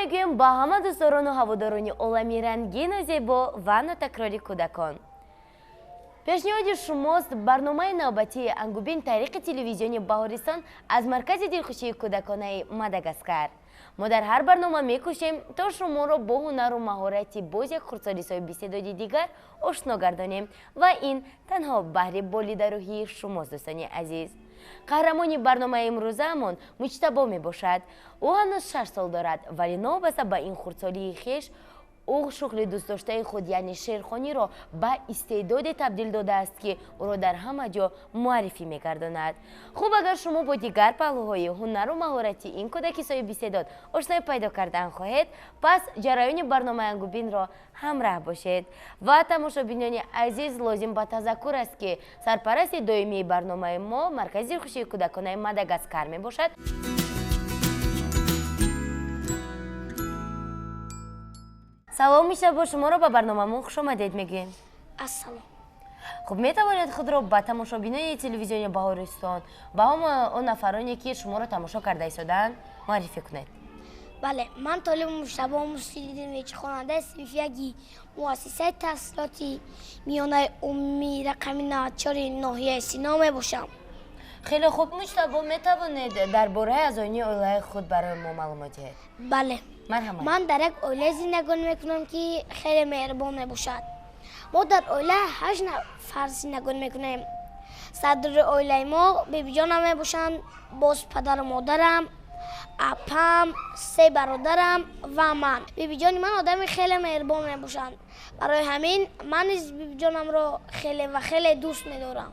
میگویم با همه دوستداران و هواداران عالمی رنگین و زیبا و ناتکراری کودکان. پیشنهاد شماست برنامه نوبتی انگوبین طریق تلویزیونی بهارستان از مرکز دلخوشی کودکانه ماداگاسکار. ما در هر برنامه میکوشیم تا شما را با هنر و مهارت باز یک خردسالی صاحب استعداد دیگر آشنا گردانیم و این تنها بهر بالیده روحی شماست دوستان عزیز. قهرمانی برنامه امروزمان مجتبی می باشد. او هنوز 6 سال دارد ولی نوبسته به این خردسالی خویش او شغل دوست داشته خود یعنی شعرخوانی را به استعداد تبدیل داده است که او را در همه جا معرفی می‌گرداند. خوب اگر شما با دیگر پهلوهای هنر و مهارت این کودک صاحب استعداد آشنایی پیدا کردن خواهید، پس جریان برنامه انگوبین را همراه باشید. و تماشابینان عزیز لازم به تذکر است که سرپرست دائمی برنامه ما مرکز دلخوشی کودکان ماداگاسکار می باشد. سلام میشه با شما را به برنامه‌مون خوش آمدید میگیم. السلام. خب میتوانید خود را به تماشابینان تلویزیون بهارستان و هم اون نفرانی که شما را تماشا کرده ایستادن معرفی کنید. بله، من طالب مجتبی موسیقی خواننده صنفی مؤسسه تحصیلاتی میانه عمومی رقم 94 ناحیه سینا می باشم. خیلی خوب مجتبی، میتوانید درباره از عائله خود برای ما معلومات دهید؟ بله. مرحبا. من در یک عائله زندگی میکنم که خیلی مهربان میباشد. ما در عائله 8 نفر زندگی میکنیم. صدر عائله ما بیبی جانم میباشند، باز پدر و مادرم، اپم، 3 برادرم و من. بیبی جان من آدم خیلی مهربان میباشند. برای همین من از بیبی جانم را خیلی و خیلی دوست میدارم.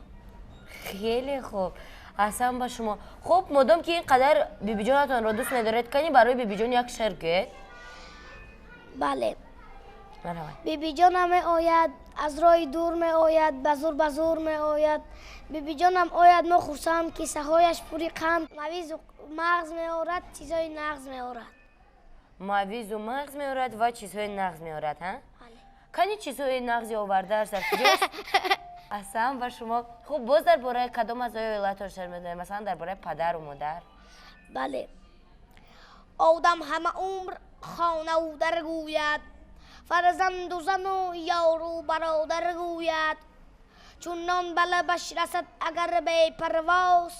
خیلی خوب. اصلا با شما. خب مادام که اینقدر بیبی جانتان را دوست ندارید کنی برای بیبی جان یک شعر گوید؟ بله. مرحبا. بیبی جانم می آید از راه دور می آید به زور می آید. بیبی جانم آید ما خرسند کیسه هایش پوری قند مویز و مغز می آورد چیزای نغز می آورد. مویز و مغز می آورد و چیزهای نغز می آورد ها؟ بله. کنی چیزهای نغزی آورده است در کجاست؟ اصلا و شما خب باز درباره کدام از عائله‌تان شعر می‌دونید؟ مثلا درباره پدر و مادر؟ بله. آدم همه عمر خانه و در گوید، فرزند و زن و یار و برادر گوید. چون نان به لبش رسد اگر بی پرواز،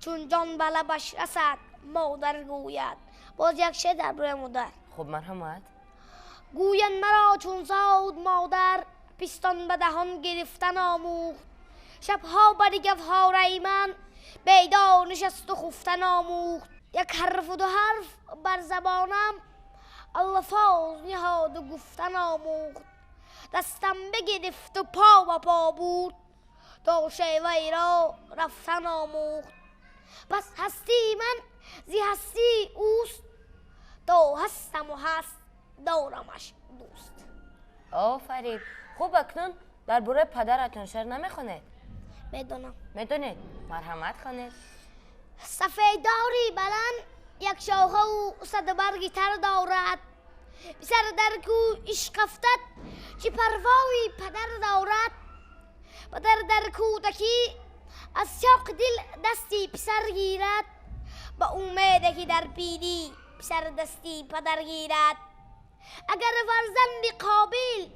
چون جان به لبش رسد مادر گوید. باز یک شعر درباره مادر. خب مرحمت. گویند مرا چون زاد مادر، پیستان به دهان گرفتن آموخت. شبها بر گوهر من بیدار نشست و خفتن آموخت. یک حرف و 2 حرف بر زبانم الفاظ نهاد و گفتن آموخت. دستم بگرفت و پا به پا بود، تا شیوه را رفتن آموخت. پس هستی من زی هستی اوست، تا هستم و هست دارمش دوست. آفرین. خب اکنون درباره پدرتون شعر نمیخونید؟ میدونم. میدونید؟ مرحمت خوانید. سفیداری بلند یک شاخه و 100 برگی تر دارد. پسر در کو عشق افتد چه پروای پدر دارد. پدر در کودکی از شوق دل دستی پسر گیرد. با امیده که در پیری پسر دستی پدر گیرد. اگر فرزند قابل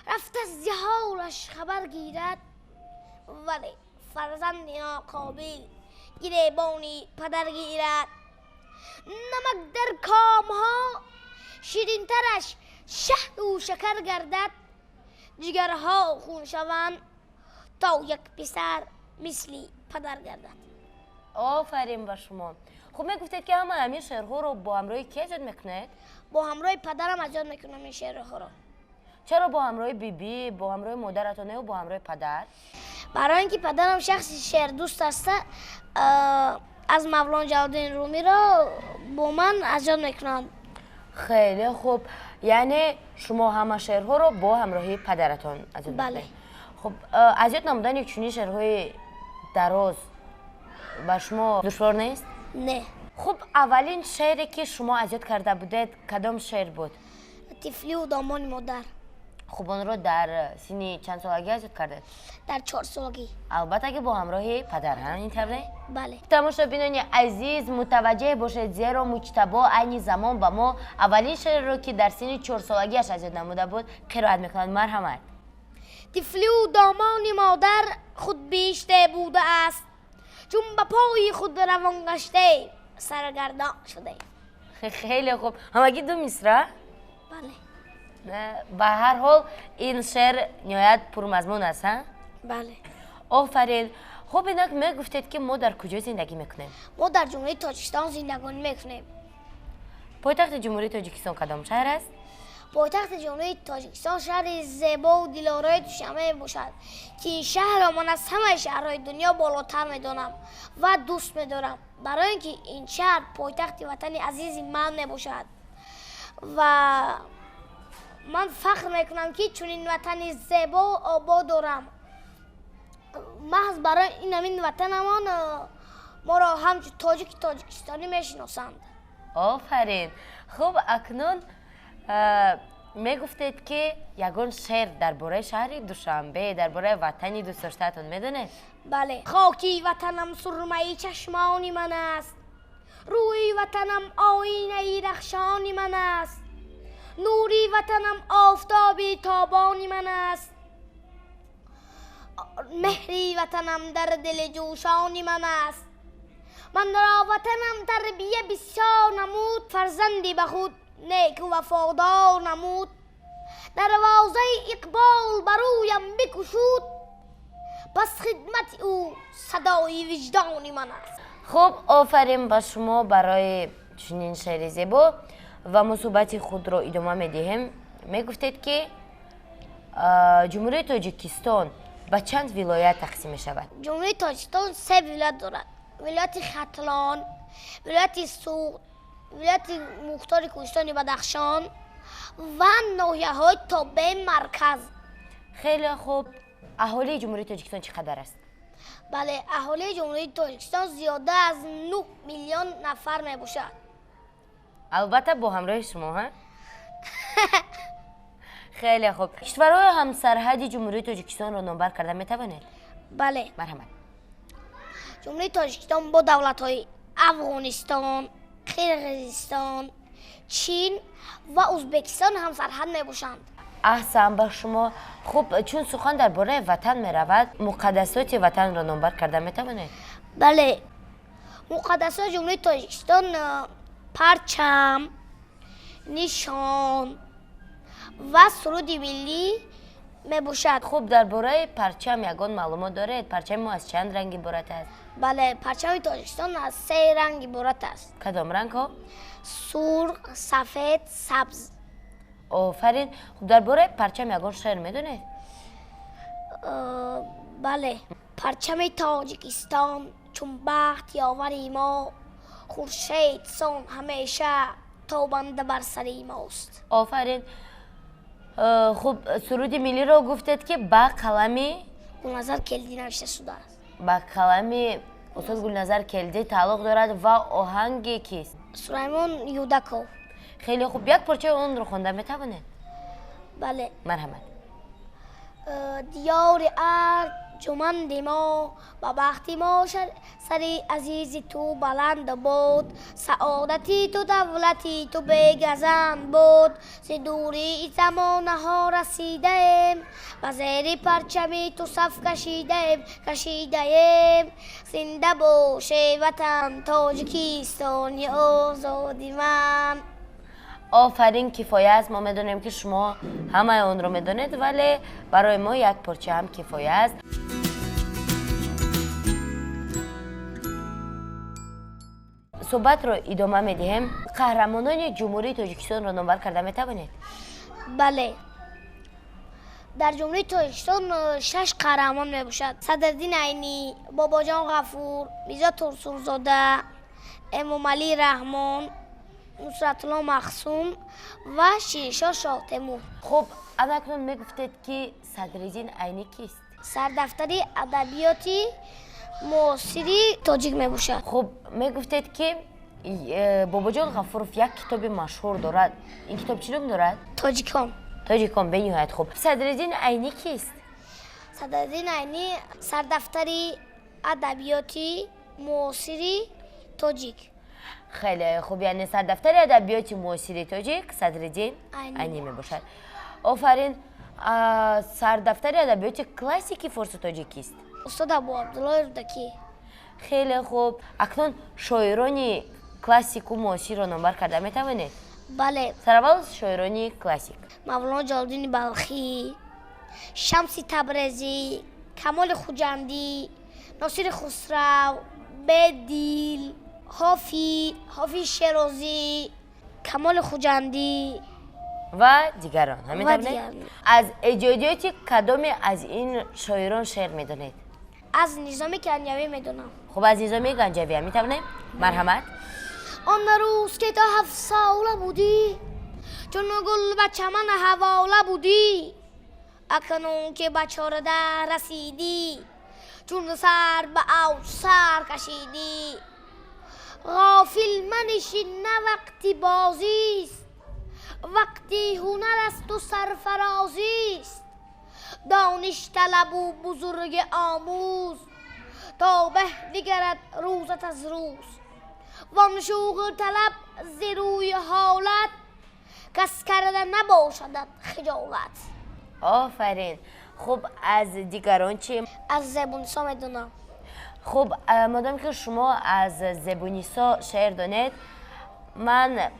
رفت از جهالش خبر گیرد، ولی فرزند ناقابل گریبانی پدر گیرد. نمک در کامها شیرین ترش شهد و شکر گردد. جگرها خون شوند تا یک پسر مثلی پدر گردد. آفرین با شما. خب میگفتید که همین شعرها رو با همراه کی ایجاد میکنید؟ با همراه پدرم ایجاد میکنم این شعرها رو. چرا با همراه بیبی، با همراه مادرتون و با همراه پدر؟ برای اینکه پدرم شخص شعر دوست است، از مولانا جلال‌الدین رومی را با من ایجاد میکنم. خیلی خوب. یعنی شما همه شعرها رو با همراهی پدرتون ایجاد بله. میکنید؟ خب ایجاد نمودن یک چنین شعرهای دراز با شما دشوار نیست؟ نه. خب اولین شعری که شما ایجاد کرده بودید کدام شعر بود؟ طفلی و دامان مادر. خب اون رو در سنی چند سالگی ایجاد کردید؟ در 4 سالگی. البته که با همراهی پدر هم اینطوره؟ بله. تماشابینان عزیز متوجه باشید زیرا مجتبی این زمان به ما اولین شعر رو که در سن 4 سالگیش ایجاد نموده بود قرائت میکنند. مرحمت. طفلی و دامان مادر خود بیشته بوده است، چون به پای خود روان گشته سرگردان شده. خیلی خوب. همگی دو مصرع؟ بله. به هر حال این شعر نهایت پرمضمون است ها؟ بله. آفرین. خب اینک می گفتید که ما در کجا زندگی میکنیم؟ ما در جمهوری تاجیکستان زندگی میکنیم. پایتخت جمهوری تاجیکستان کدام شهر است؟ پایتخت جمهوری تاجیکستان شهر زیبا و دلارای دوشنبه باشد که این شهر را من از همه شهرهای دنیا بالاتر میدانم و دوست میدارم، برای اینکه این شهر پایتخت وطن عزیز من میباشد و من فخر میکنم که چنین وطن زیبا و آباد دارم. محض برای این همین وطنمان ما را همچون تاجیکستانی میشناسند. آفرین. خب اکنون می گفتید که یگان شعر درباره شهر دوشنبه درباره وطنی دوست داشتهتون میدونید؟ بله. خاکی وطنم سرمه چشمانی من است، روی وطنم آینه رخشانی من است، نوری وطنم آفتابی تابانی من است، مهری وطنم در دل جوشانی من است. من را وطنم تربیه بسیار نمود، فرزندی به خود نیک و وفادار نمود، دروازه اقبال برویم بکشود، پس خدمت او صدای وجدانی من است. خب آفرین به شما برای چنین شعر زیبا و مصوبت خود را ادامه میدهیم. میگفتید که جمهوری تاجیکستان به چند ولایت تقسیم می شود؟ جمهوری تاجیکستان 3 ولایت دارد: ولایت ختلان، ولایت سوغد، ولایت مختار کوهستان بدخشان و ناحیه های تابع مرکز. خیلی خوب. اهالی جمهوری تاجیکستان چقدر است؟ بله، اهالی جمهوری تاجیکستان زیاده از 9 میلیون نفر می باشد. البته با همراه شما ها؟ خیلی خوب. کشورهای همسرحدی جمهوری تاجیکستان را نامبر کرده می توانید؟ بله. مرحمت. جمهوری تاجیکستان با دولت های افغانستان، قرقیزستان، چین و ازبکستان همسرحد می باشند. احسن به شما. خب چون سخن درباره وطن می رود مقدسات وطن را نامبر کرده می توانید؟ بله. مقدسات جمهوری تاجیکستان پرچم، نشان و سرود ملی می باشد. خب درباره پرچم یگان معلومات دارید؟ پرچم ما از چند رنگ عبارت است؟ بله، پرچم تاجیکستان از 3 رنگ عبارت است. کدام رنگ ها؟ سرخ، سفید، سبز. آفرین. خب درباره پرچم یگان شعر میدونید؟ بله. پرچم تاجیکستان چون بخت یاوری ما، خورشید سان همیشه تابنده بر سر ماست. آفرین. خب سرود ملی را گفتید که با قلمی گلنظر کلدی نوشته شده است. با قلمی استاد گلنظر کلدی تعلق دارد و آهنگ کیست؟ سلیمان یودکو. خیلی خوب. یک پارچه اون رو خونده میتوانید؟ بله. مرحمت. دیار ارجمند ما و بختی ما سری عزیزی تو بلند بود، سعادتی تو دولتی تو بگزند بود، ز دوری زمانه ها رسیده ایم و زیر پرچمی تو صف کشیده ایم زنده باشه وطن تاجیکستان آزادی من. آفرین. کفایه است. ما میدونیم که شما همه اون رو میدونید ولی برای ما یک پارچه هم کفایه است. صحبت رو ادامه میدیم. قهرمانان جمهوری تاجیکستان رو نامبر کرده میتوانید؟ بله. در جمهوری تاجیکستان 6 قهرمان می باشد: صدرالدین عینی، باباجان غفور، میرزا ترسورزاده، امام علی رحمان، نصرت الله مخصوم و شیرشاه شاه تیمور. خب اکنون میگفتید که صدرالدین عینی کیست؟ سردفتری ادبیاتی معاصری تاجیک می باشد. خب میگفتید که باباجان غفورов یک کتاب مشهور دارد. این کتاب چی نام دارد؟ تاجیکان. تاجیکان به نهایت خوب. صدرالدین عینی کیست؟ صدرالدین عینی سردفتری ادبیاتی معاصری تاجیک. خیلی خوب، یعنی سردفتر ادبیات معاصر تاجیک صدرالدین عینی می باشد. آفرین. سردفتر ادبیات کلاسیکی فارس و تاجیک کیست؟ استاد ابو عبدالله رودکی. خیلی خوب. اکنون شاعران کلاسیک و معاصر را نامبر کرده می توانید؟ بله. سراول شاعران کلاسیک. مولانا جلال‌الدین بلخی، شمسی تبریزی، کمال خوجندی، ناصر خسرو، بدیل، حافظ شیرازی، کمال خوجندی و دیگران. همین و توانید؟ دیگران. از ایجادیات کدام از این شاعران شعر می دانید؟ از نظامی گنجوی میدونم. خب از نظامی گنجوی هم می توانید؟ مرحمت. آن روز که تا 7 ساله بودی، چون گل به چمن حواله بودی، اکنون که به 14 رسیدی، چون سر به اوج سر کشیدی. غافل منشین نه وقتی بازیست، وقتی هنر است و سرفرازیست. دانش طلب و بزرگ آموز، تا به نگرد روزت از روز. وان شوق طلب ز روی حالت، کس کرده نباشدت خجالت. آفرین. خب از دیگران چی؟ از زبونیسا میدونم. خب مادام که شما از زبونیسا شعر دانید، من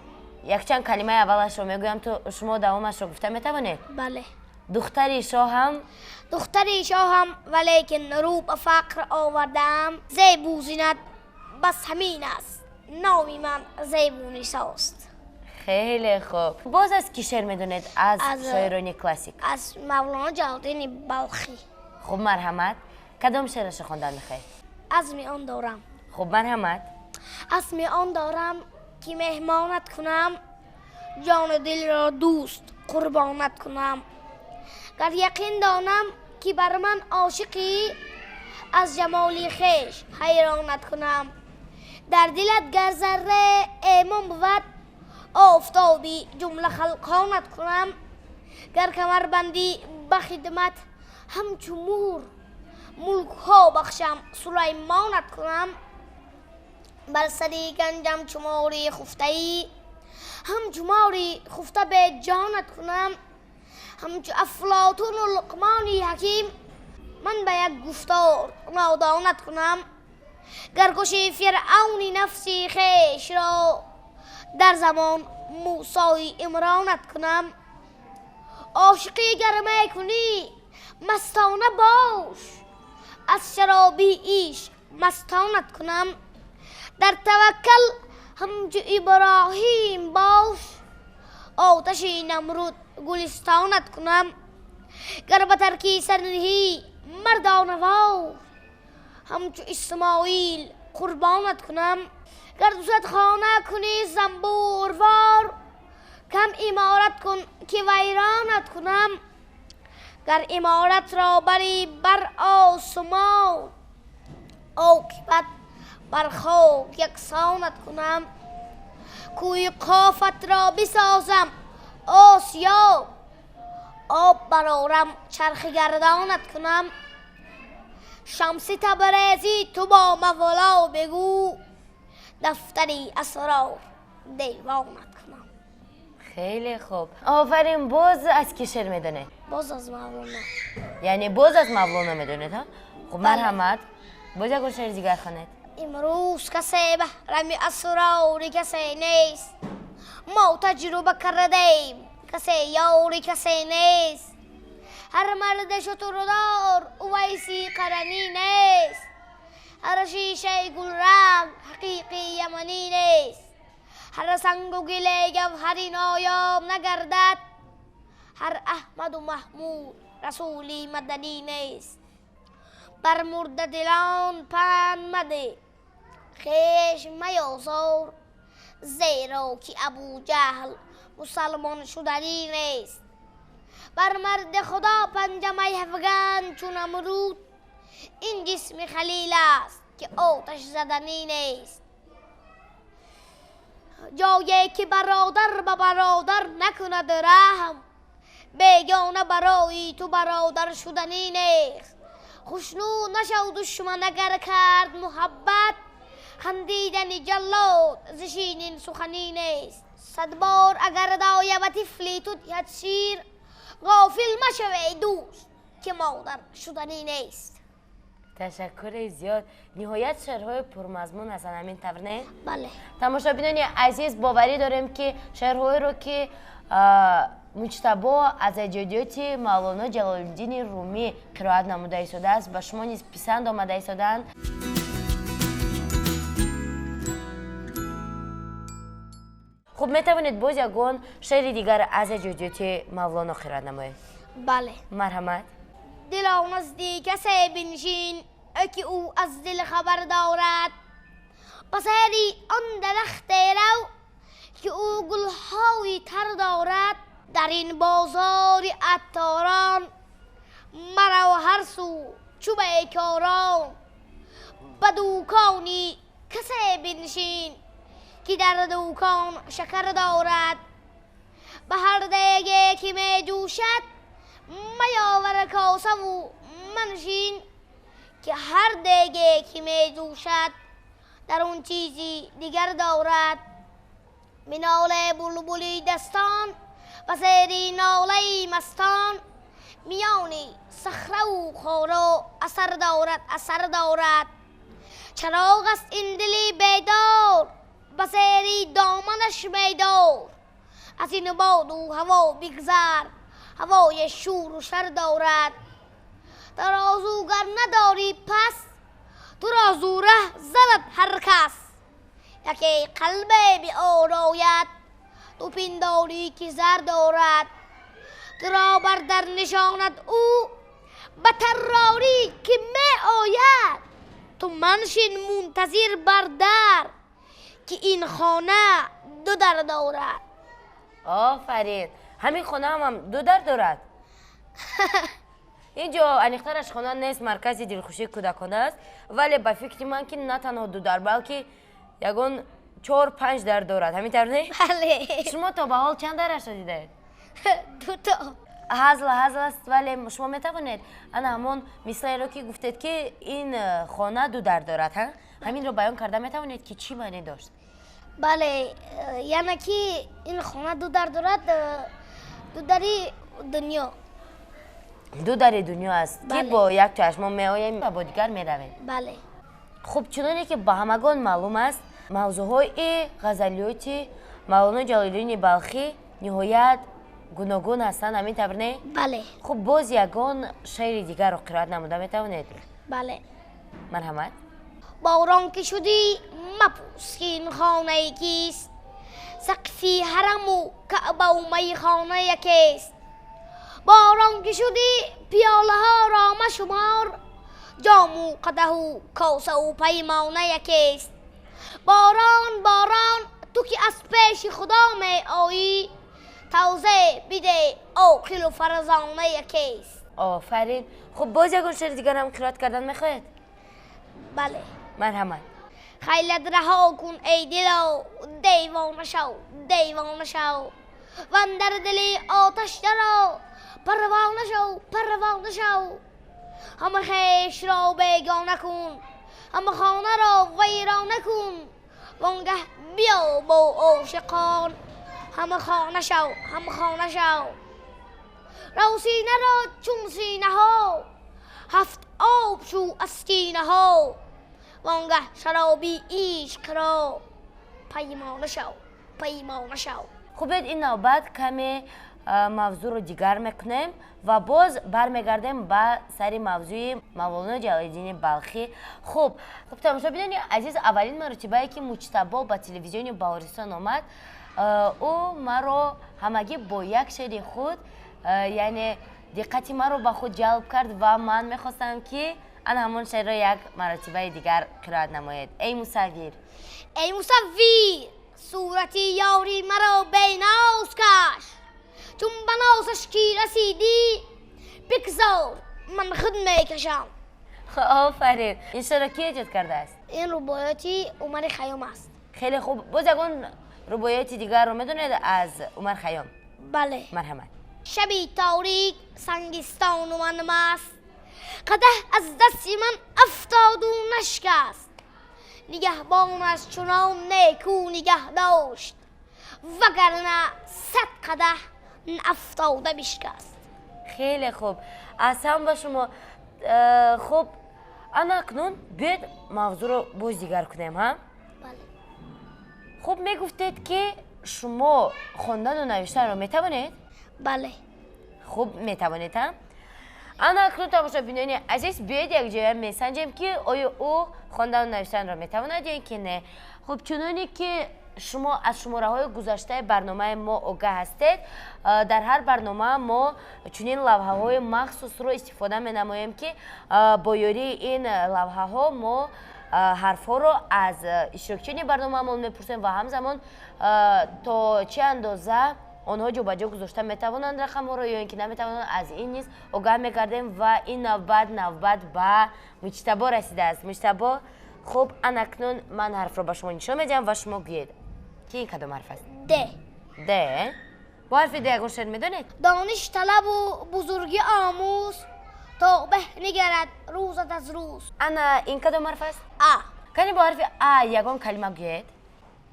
یک چند کلمه اولش رو میگویم تو شما دوامش رو گفته میتوانید؟ بله. دختری شاه هم دختری شاه هم ولیکن رو به فقر آوردم، زیبو زینت بس همین است، نامی من زیبونیساست. خیلی خوب. باز از کی شعر میدونید از شاعران کلاسیک؟ از مولانا جلال‌الدین بلخی. خب مرحمت. کدام شعرش خواندن میخواهید؟ عزم آن دارم. خب مرحمت. عزم آن دارم که مهمانت کنم، جان دل را دوست قربانت کنم. گر یقین دانم که بر من عاشقی، از جمالی خویش حیرانت کنم. در دلت گر ذره ایمان بود، آفتابی جمله خلقانت کنم. گر کمر بندی به خدمت همچو مور، ملک ها بخشم سلیمانت کنم. بر سری گنجم چو ماری خفته ای، همچو ماری خفته به جانت کنم. همچو افلاطون و لقمان حکیم، من به یک گفتار نادانت کنم. گر کشی فرعون نفسی خویش را، در زمان موسی عمرانت کنم. عاشقی گر میکنی مستانه باش، از شرابی عشق مستانت کنم. در توکل همچو ابراهیم باش، آتش نمرود گلستانت کنم. گر به ترکی سر نهی مردانه وار، همچو اسماعیل قربانت کنم. گر دوست خانه کنی زنبوروار، کم امارت کن که ویرانت کنم. گر امارت را بری بر آسمان، عاقبت بر خاک یکسانت کنم. کوی قافت را بسازم آسیا، آب برارم چرخ گردانت کنم. شمس تبریزی تو با مولا بگو، دفتری اسرار دیوانت کنم. خیلی خوب. آفرین. باز از کی شعر میدونه؟ باز از مولانا. یعنی باز از مولانا میدونید ها؟ خب مرحمت. باز یک شعر دیگر خوانید. امروز کسی بهرمی اسرار کسی نیست، ما تجربه کردیم کسی یاری کسی نیست. هر مرد شتردار اویسی قرنی نیست، هر شیشه گل رنگ حقیقی یمنی نیست. هر سنگ و گل گوهری نایاب نگردد، هر احمد و محمود رسولی مدنی نیست. بر مرده دلان پند مده، خویش میازار، زیرا که ابو جهل مسلمان شدنی نیست. بر مرد خدا پنجه میافگن چون امرود، این جسم خلیل است که آتش زدنی نیست. جایی که برادر به برادر نکند رحم، بیگانه برای تو برادر شدنی نیست. خوشنود نشو دشمن اگر کرد محبت، خندیدن جلاد ز شیرین سخنی نیست. 100 بار اگر دایه و طفلی تو دهد شیر، غافل مشوی دوست که مادر شدنی نیست. تشکر زیاد. نهایت شعرهای پرمضمون هستن، همین طور نه؟ بله. تماشابینان عزیز، باوری داریم که شعرهایی رو که مجتبی از ادبیات مولانا جلال‌الدین رومی قرائت نموده ایستاده است به شما نیز پسند آمده ایستادند. خب میتوانید باز یگان شعر دیگر از ادبیات مولانا قرائت نمایید؟ بله. مرحمت. دلا نزدیک کسی بنشین که او از دل خبر دارد، بسیاری آن درخت رو که او گلهای تر دارد. در این بازار عطاران مرو هر سو چوب کاران، به دوکانی کسی بنشین که در دوکان شکر دارد. به هر دیگه که می جوشد میاور کاسه و منشین، که هر دیگه که می جوشد در اون چیزی دیگر دارد. مناله بلبلی دستان و زیری ناله مستان، میانی صخره و خارا اثر دارد. چراغ است این دلی بیدار و زیری دامنش میدار. از این باد و هوا بگذر هوای شور و شر دارد. ترازوگر نداری پس تو را زوره زند هر کس. یکی قلب بی آرایت تو پنداری که زر دارد. تو را بر در نشاند او به تراری که می آید. تو منشین منتظر بر در که این خانه 2 در دارد. آفرین. همین خانه هم 2 در دارد. اینجا انیخترش خانه نیست، مرکز دلخوشی کودکان است، ولی به فکر من که نه تنها 2 در بلکه یگان 4-5 در دارد. همین طور نه؟ بله. شما تا به حال چند درش را دیدید؟ 2 تا. هزل است، ولی شما میتوانید انا همون مثالی رو که گفتید که این خانه 2 در دارد، همین رو بیان کرده میتوانید که چی معنی داشت؟ بله، یعنی که این خانه 2 در دارد، 2 دری دنیا. 2 در دنیا است بله. که با یک چشم میآییم و با دیگر میرویم. بله. خب چنانه که به همگان معلوم است، موضوعهای غزلیات مولانا جلال‌الدین بلخی نهایت گوناگون هستند، همین طور نه؟ بله. خب باز یگان شعر دیگر رو قرائت نموده میتوانید؟ بله. مرحمت. باران که شدی مپوس که این خانه کیست، سقفی حرم و کعبه و میخانه یکیست. باران که شدی پیاله ها را مشمار، جام و قدح و کاسه و پیمانه یکیست. باران تو که از پیش خدا می آیی، توزه بده عاقل و فرزانه یکیست. آفرین. خب باز یگان شعر دیگر هم قرائت کردن میخواهید؟ بله. مرحمت. خیلت رها کن ای دلا دیوانه شو و اندر دل آتش درآ پروانه شو. همه خویش را بیگانه کن، همه خانه را ویرانه کن. وانگه بیا با عاشقان همه خانه شو. رو سینه را چون سینه ها 7 آب شو از سینه ها. وانگه شرابی عشق را پیمانه شو. خب این نوبت کمی موضوع رو دیگر میکنیم و باز برمیگردیم به سری موضوع مولانا جلال‌الدین بلخی. خب تماشابینان عزیز، اولین مرتبه که مجتبی به تلویزیون بهارستان آمد، او مرا همگی با یک شعر خود یعنی دقت مرا به خود جلب کرد و من میخواستم که انا همون شعر را یک مرتبه دیگر قرائت نماید. ای مصور صورتی یاری مرا بیناز کش، چون بنازش کی رسیدی بگذار من خود میکشم. آفرین. این شعر را کی ایجاد کرده است؟ این رباعیاتی عمر خیام است. خیلی خوب. باز یگان رباعیات دیگر رو میدونید از عمر خیام؟ بله. مرحمت. شبی تاریک سنگستان و من مست قده از دستی من افتاد و نشکست نگهبانش چنان نیکو نگه داشت وگرنه 100 قده افتاده بشکست. خیلی خوب، اصلا با شما. خب انا اکنون بیاید موضوع رو باز دیگر کنیم ها؟ بله. خب میگفتید که شما خواندن و نوشتن رو میتوانید؟ بله. خب میتوانید هم؟ انا اکنون تماشا بینانی عزیز بیاید یک جایی میسنجیم که آیا او خواندن و نوشتن را میتواند یا اینکه نه. خب چنانی که شما از شماره های گذشته برنامه ما آگاه هستید، در هر برنامه ما چنین لوحه های مخصوص رو استفاده می نماییم که با یاری این لوحه ها ما حرف ها رو از اشتراکچیان برنامه ما میپرسیم و همزمان تا چه اندازه آنها جو بجا گذاشته میتوانند رقم ها رو یا اینکه نمیتوانند از این نیز آگاه میکردیم و این نوبت به مجتبی رسیده است. مجتبی، خب اکنون من حرف رو به شما نشان میدم و شما گویید که این کدام حرف است؟ د. با حرف د یگان شعر میدونید؟ دانش طلب و بزرگی آموز تا به نگرد روزت از روز. انا این کدام حرف است؟ کنی با حرف یگان کلمه گویید؟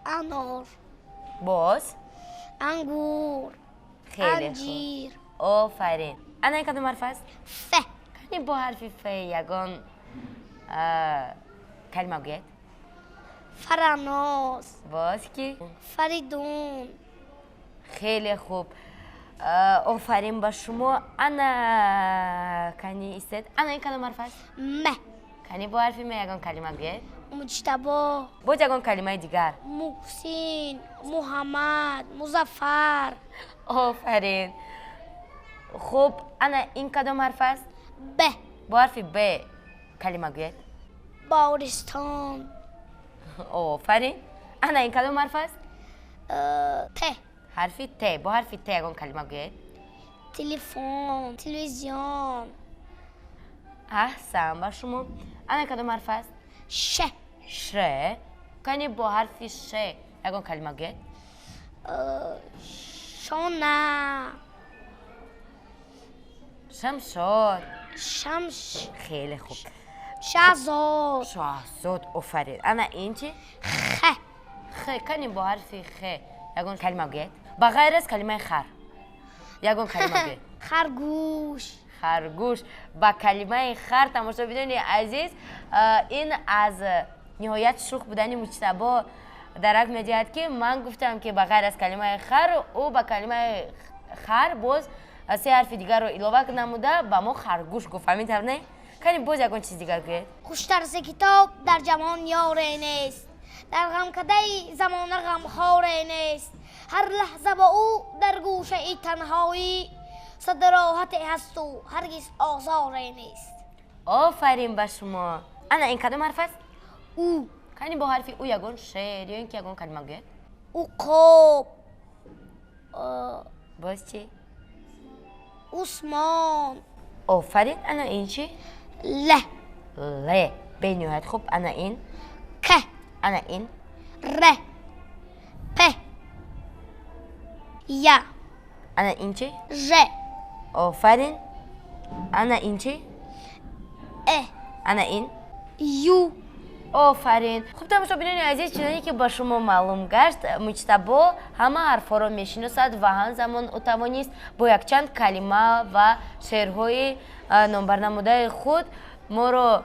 انار، باز؟ انگور، خیلی انجیر. خوب، آفرین. انا این کدام حرف است؟ ف. کنی با حرف ف یگان کلمه گویید؟ فرناز، باز کی؟ فریدون. خیلی خوب، آفرین با شما. انا کنی استید؟ انا این کدام حرف است؟ م. کنی با حرف م یگان کلمه گویید؟ مجتبی، با یگان کلمه دیگر؟ محسن، محمد، مظفر. آفرین. خب انا این کدام حرف است؟ ب. با حرف ب کلمه گویید؟ بارستان. آفرین. انا این کدام حرف است؟ ت. حرف ت. با حرف ت یگان کلمه گویید؟ تلفن، تلویزیون. احسن با شما. انا کدام حرف است؟ ش. ش. کنی با حرف ش یگان کلمه گویید؟ شانه، شمشاد. شمش، خیلی خوب. شهزاد. شهزاد، آفرین. انا این چی؟ خ. خ. کنی با حرف خ یگان کلمه گویید؟ با غیر از کلمه خر یگان کلمه گویید؟ خرگوش. خرگوش. با کلمه خر تماشا بینید عزیز، این از نهایت شوخ بودن مجتبی درک می‌دهد که من گفتم که با غیر از کلمه خر او با کلمه خر باز 3 حرف دیگر رو علاوه نموده با ما خرگوش گفت. فهمیدید نه؟ کنی باز یگان چیز دیگر گویید؟ خوشتر ز کتاب در جوان یاری نیست در غم کده زمانه غمخواری نیست هر لحظه با او در گوشه ای تنهایی صد راحتی هست و هرگز آزاری نیست. آفرین به شما. انا این کدام حرف است؟ او. کنی با حرف او یگان شعر یا اینکه یگان کلمه گویید؟ عقاب. باز چی؟ عثمان. آفرین. انا این چی؟ ل. ل. به نهایت خوب. انا این؟ ک. انا این؟ ر. پ. یا. انا این چی؟ ژ. آفرین. انا این چی؟ ا. انا این؟ یو. آفرین. خب تماشا بینید عزیز، چنانی که با شما معلوم گشت مجتبی همه حرفا رو میشناسد و همزمان او توانست با یک چند کلمه و شعرهای نمبر نموده خود ما رو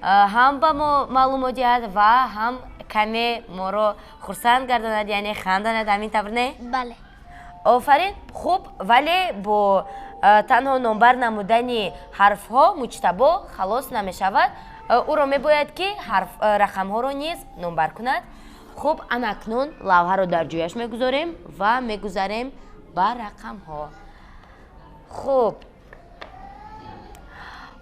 هم با ما معلومات دهد و هم کمی ما رو خرسند گرداند، یعنی خنداند. همین طور نه؟ بله. آفرین. خوب، ولی با تنها نمبر نمودن حرف ها مجتبی خلاص نمی شود. او را می باید که رقم ها رو نیز نمبر کند. خوب، اکنون لوحه رو در جایش می گذاریم و می گذاریم به رقم ها. خوب،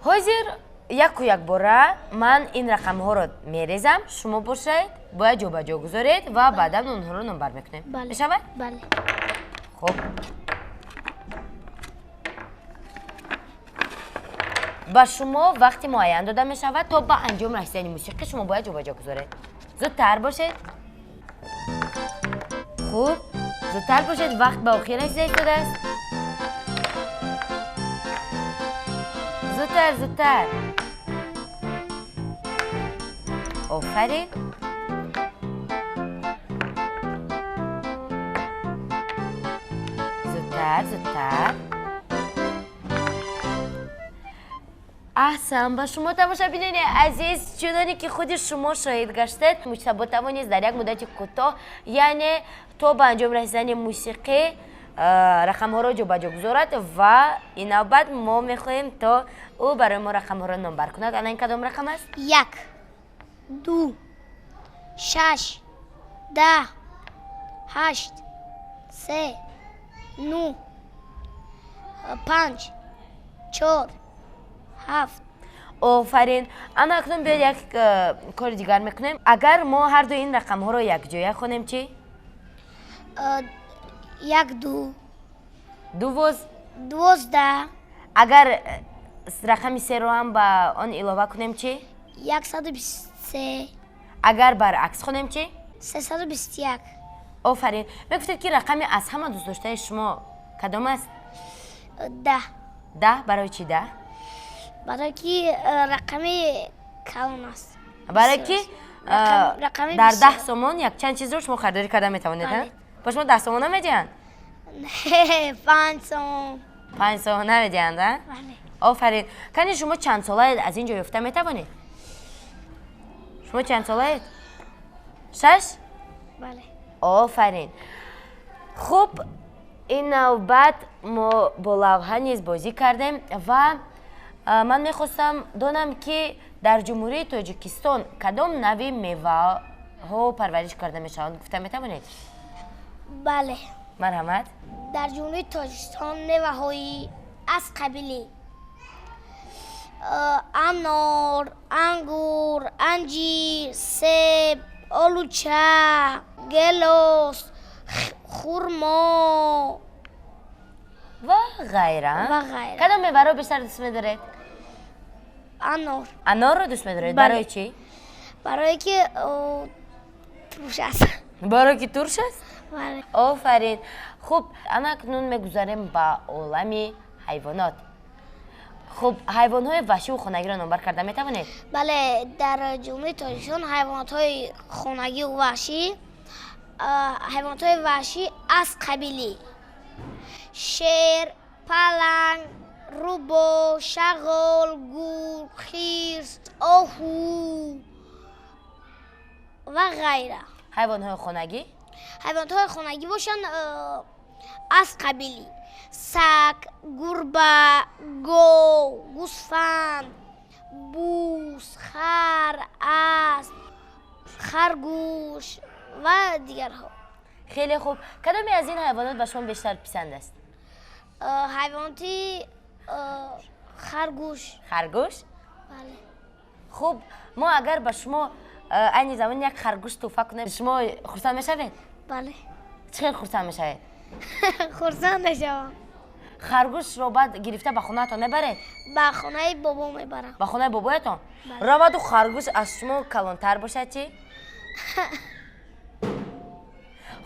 حاضر یک و یک باره من این رقم ها رو می ریزم، شما باشید باید جا به جا گذارید و بعدا اونها رو نمبر میکنیم. بله. بشود؟ بله. خب با شما وقتی معین داده می شود تا با انجام رسیدن موسیقی شما باید جا به جا گذارید. زودتر باشید. خوب، زودتر باشید، وقت به آخر رسیده است. زودتر زودتر. آفرین. زودتر. احسن. با شما تماشاگران عزیز، چنانه که خود شما شاهد گشتید، مجتبی توانست در یک مدت کوتاه، یعنی تا به انجام رسیدن موسیقی رقم ها را جابجا گذارد و این نوبت ما میخواهیم تا او برای ما رقم ها را نمبر کند. الان کدام رقم است؟ 1 2 6 10 8 3 9 5 4 7. آفرین. اما اکنون بیاید یک کار دیگر میکنیم. اگر ما هر دو این رقم ها را یک جایه خونیم چی؟ 1 2 12. اگر رقم 3 رو هم به آن اضافه کنیم چی؟ 123. اگر برعکس خونیم چی؟ 321. آفرین. میگفتید که رقم از همه دوست داشته شما کدام است؟ 10. برای چی 10؟ برای که رقم کلان است. برای که رقم در 10 سومون یک چند چیز رو شما خریداری کردن میتوانید. بله. با شما 10 سومون نمیدین؟ 5 سوم. 5 سومون نمیدین؟ بله. آفرین. کنی شما چند ساله از اینجا یافته میتوانید؟ شما چند ساله؟ 6؟ بله. آفرین. خب این نوبت ما با لوحه نیز بازی کردیم و من میخواستم دانم که در جمهوری تاجیکستان کدام نوع میوه ها پرورش کرده میشوند گفته میتوانید؟ بله. مرحمت. در جمهوری تاجیکستان میوه‌هایی از قبیل انار، انگور، انجیر، سیب، آلوچه، گلوس، خرما و غیره. کدام میوه رو بیشتر دوست می‌دارید؟ انار. انار رو دوست می‌دارید؟ بله. برای چی؟ برای که ترش است. برای که ترش است؟ بله. آفرین. خب اما اکنون میگذاریم به عالم حیوانات. خب حیوانات وحشی و خانگی را نمبر کرده میتوانید؟ بله. در جمهوری تاجیکستان حیوانات خانگی و وحشی از قبیل شیر، پلنگ، روباه، شغال، گور، خرس، آهو و غیره. حیوانات خانگی؟ حیوانات خانگی باشن از قبیل سگ، گربه، گاو، گوسفند، بوس، خر، اسب، خرگوش و دیگرها. خیلی خوب. کدامی از این حیوانات به شما بیشتر پسند است؟ حیوانات خرگوش. خرگوش؟ بله. خب ما اگر به شما این زمان یک خرگوش تحفه کنیم شما خرسند میشوید؟ بله. چقدر خرسند میشوید؟ خرسند نشوم. خرگوش رو بعد گرفته به خونه تان نبرید؟ به خونه بابا میبرم. به خونه بابایتان؟ بله. را بعد خرگوش از شما کلانتر باشد چی؟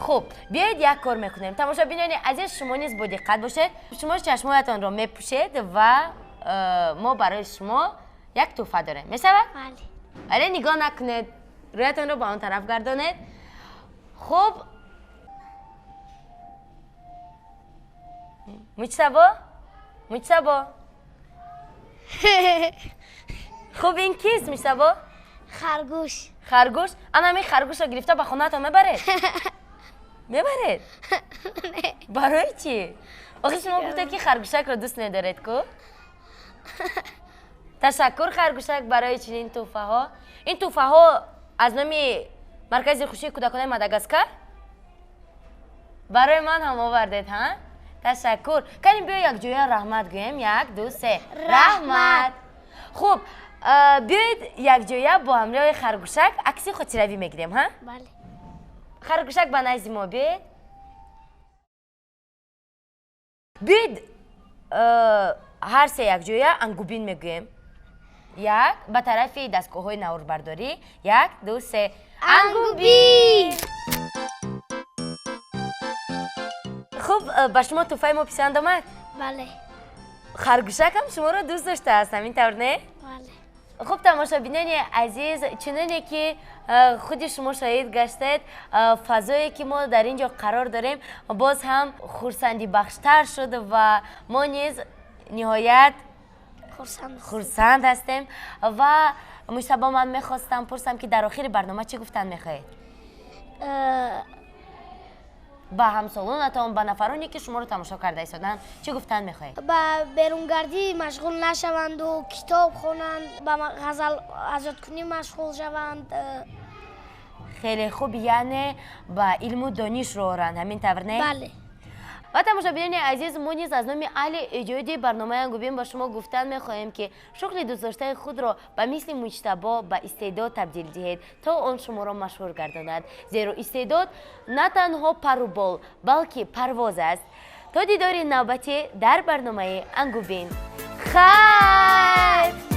خب بیایید یک کار میکنیم. تماشا بینید عزیز شما نیز با دقت باشید. شما چشمایتان را میپوشید و ما برای شما یک تحفه داریم. میشود؟ بله. ولی نگاه نکنید. رویتان را به آن طرف گردانید. خب مجتبی خب این کیست مجتبی؟ خرگوش؟ انا می خرگوش را گرفته به خونه تا میبرید؟ میبرید؟ برای چی؟ آخه شما گفتید که خرگوشک را دوست ندارید کو؟ تشکر خرگوشک برای چنین تحفه ها. این تحفه ها از نام مرکز خوشی کودکان ماداگاسکار برای من هم آوردید ها؟ تشکر. کنیم بیا یک جویا رحمت گویم. 1 2 3 رحمت. خب بیایید یک جویا با همراه خرگوشک عکس خاطروی میگیریم ها؟ بله. خرگوشک به نزد ما بیاید. بیاید هر سه یک جویا انگوبین میگویم. 1 به طرف دستگاه های نوربرداری. 1 2 3 انگوبین. خب به شما تحفه ما پسند آمد؟ بله. خرگوشک هم شما رو دوست داشته هستم، اینطور نه؟ بله. خب تماشابینان عزیز، چنانه که خود شما شاهد گشتید، فضایی که ما در اینجا قرار داریم باز هم خرسندی بخشتر شده و ما نیز نهایت خرسند هستیم. و مجتبی من میخواستم پرسم که در آخر برنامه چه گفتن میخواهید؟ با همسالانتان، با نفرانی که شما رو تماشا کرده ایستادن چه گفتن میخواهید؟ با بیرونگردی مشغول نشوند و کتاب خوانند، با غزل حاجتکنی مشغول شوند. خیلی خوب، یعنی با علم و دانش رو آورند، همین طور نه؟ بله. و تماشابینان عزیز، ما نیز از نام اهل ایجادی برنامه انگوبین با شما گفتن میخواهیم که شغل دوست داشته خود را به مثل مجتبی به استعداد تبدیل دهید تا آن شما را مشهور گرداند، زیرا استعداد نه تنها پر و بال بلکه پرواز است. تا دیدار نوبتی در برنامه انگوبین، خیر.